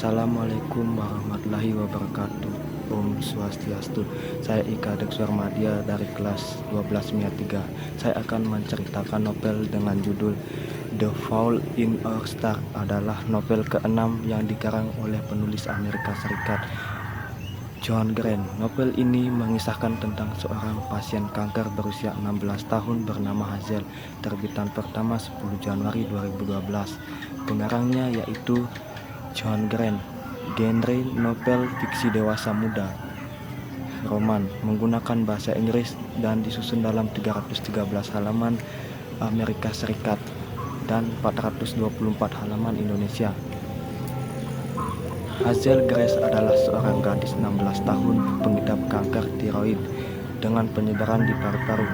Assalamualaikum warahmatullahi wabarakatuh. Om Swastiastu. Saya Ika Dekswarmadia dari kelas 12 MIA 3. Saya akan menceritakan novel dengan judul The Fault in Our Stars. Adalah novel ke-6 yang dikarang oleh penulis Amerika Serikat John Grant. Novel ini mengisahkan tentang seorang pasien kanker berusia 16 tahun bernama Hazel. Terbitan pertama 10 Januari 2012. Pengarangnya yaitu John Grant. Genre novel fiksi dewasa muda, roman, menggunakan bahasa Inggris dan disusun dalam 313 halaman Amerika Serikat dan 424 halaman Indonesia. Hazel Grace adalah seorang gadis 16 tahun pengidap kanker tiroid dengan penyebaran di paru-paru.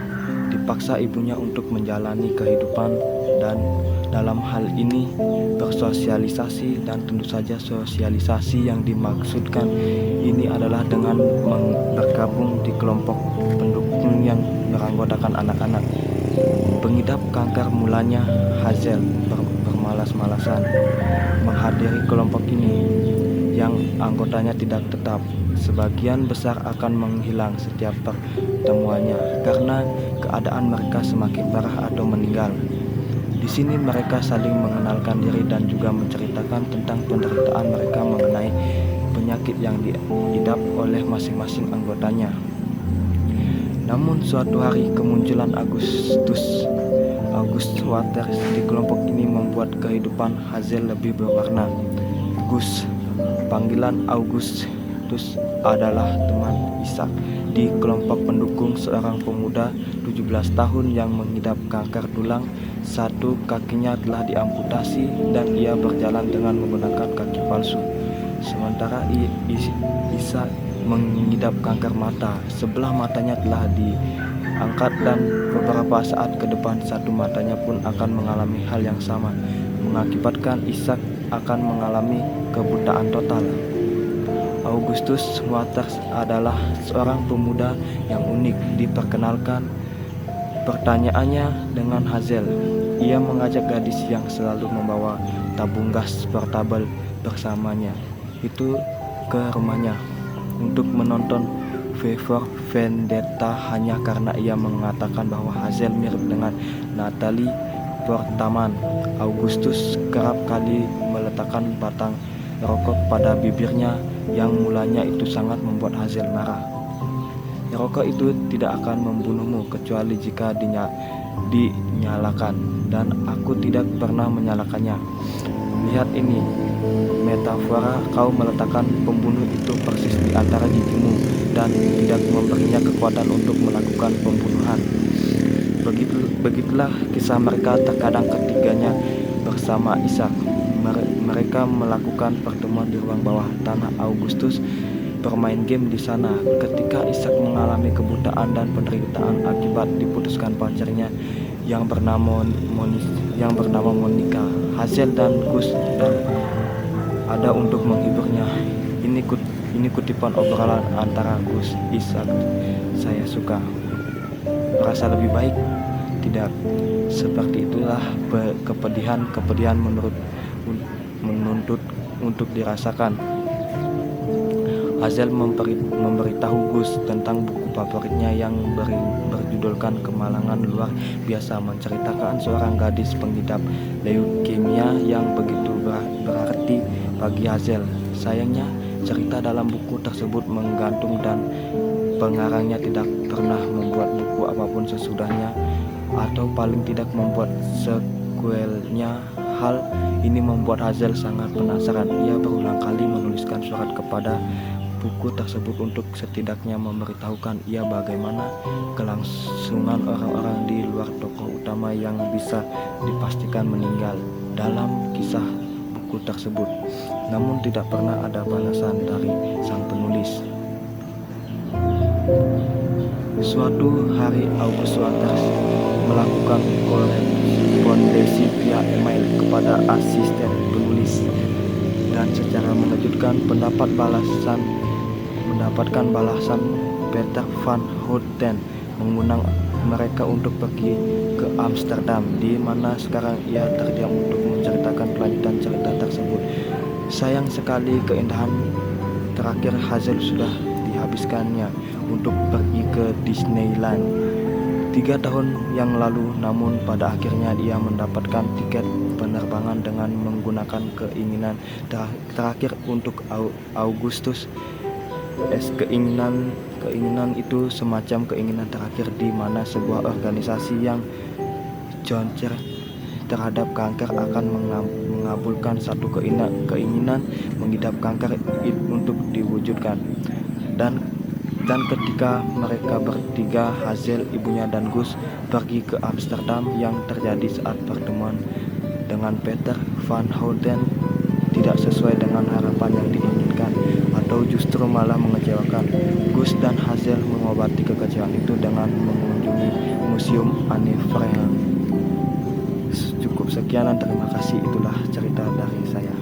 Dipaksa ibunya untuk menjalani kehidupan dan dalam hal ini bersosialisasi, dan tentu saja sosialisasi yang dimaksudkan ini adalah dengan bergabung di kelompok pendukung yang beranggotakan anak-anak. Pengidap kanker mulanya Hazel bermalas-malasan menghadiri kelompok ini yang anggotanya tidak tetap. Sebagian besar akan menghilang setiap pertemuannya karena keadaan mereka semakin parah atau meninggal. Di sini mereka saling mengenalkan diri dan juga menceritakan tentang penderitaan mereka mengenai penyakit yang diidap oleh masing-masing anggotanya. Namun suatu hari kemunculan Augustus Waters di kelompok ini membuat kehidupan Hazel lebih berwarna. Gus, panggilan Augustus, adalah teman Ishak di kelompok pendukung, seorang pemuda 17 tahun yang mengidap kanker tulang. Satu kakinya telah diamputasi dan ia berjalan dengan menggunakan kaki palsu. Sementara Ishak mengidap kanker mata. Sebelah matanya telah diangkat dan beberapa saat ke depan satu matanya pun akan mengalami hal yang sama, mengakibatkan Ishak akan mengalami kebutaan total. Augustus Waters adalah seorang pemuda yang unik. Diperkenalkan pertanyaannya dengan Hazel. Ia mengajak gadis yang selalu membawa tabung gas portabel bersamanya itu ke rumahnya untuk menonton V for Vendetta hanya karena ia mengatakan bahwa Hazel mirip dengan Natalie Portman. Augustus kerap kali meletakkan batang rokok pada bibirnya yang mulanya itu sangat membuat Hazel marah. Rokok itu tidak akan membunuhmu kecuali jika dinyalakan, dan aku tidak pernah menyalakannya. Lihat ini, metafora, kau meletakkan pembunuh itu persis di antara gigimu dan tidak memberinya kekuatan untuk melakukan pembunuhan. Begitulah kisah mereka. Terkadang ketiganya bersama Ishak. Mereka melakukan pertemuan di ruang bawah tanah Augustus bermain game di sana. Ketika Ishak mengalami kebutaan dan penderitaan akibat diputuskan pacarnya yang bernama Monica, Hazel dan Gus dan ada untuk menghiburnya. Ini kutipan obrolan antara Gus Ishak. Saya suka. Merasa lebih baik? Tidak. Seperti itulah kepedihan menuntut untuk dirasakan. Hazel memberitahu Gus tentang buku favoritnya yang berjudulkan Kemalangan Luar Biasa, menceritakan seorang gadis pengidap leukemia yang begitu berarti bagi Hazel. Sayangnya cerita dalam buku tersebut menggantung dan pengarangnya tidak pernah membuat buku apapun sesudahnya, atau paling tidak membuat sequelnya. Hal ini membuat Hazel sangat penasaran. Ia berulang kali menuliskan surat kepada buku tersebut untuk setidaknya memberitahukan ia bagaimana kelangsungan orang-orang di luar tokoh utama yang bisa dipastikan meninggal dalam kisah buku tersebut. Namun tidak pernah ada balasan dari sang penulis. Suatu hari Augustus Waters melakukan korespondensi via email kepada asisten penulis dan secara mengejutkan mendapatkan balasan Peter Van Houten mengundang mereka untuk pergi ke Amsterdam, di mana sekarang ia terdiam untuk menceritakan kelanjutan cerita tersebut. Sayang sekali keindahan terakhir Hazel sudah dihabiskannya untuk pergi ke Disneyland 3 tahun yang lalu, namun pada akhirnya ia mendapatkan tiket penerbangan dengan menggunakan terakhir untuk Agustus. Keinginan itu semacam keinginan terakhir di mana sebuah organisasi yang joncer terhadap kanker akan mengabulkan satu keinginan mengidap kanker untuk diwujudkan. Dan ketika mereka bertiga, Hazel, ibunya, dan Gus, pergi ke Amsterdam, yang terjadi saat pertemuan dengan Peter Van Houten tidak sesuai dengan harapan yang diinginkan, atau justru malah mengecewakan. Gus dan Hazel mengobati kekecewaan itu dengan mengunjungi Museum Anne Frank. Cukup sekian dan terima kasih, itulah cerita dari saya.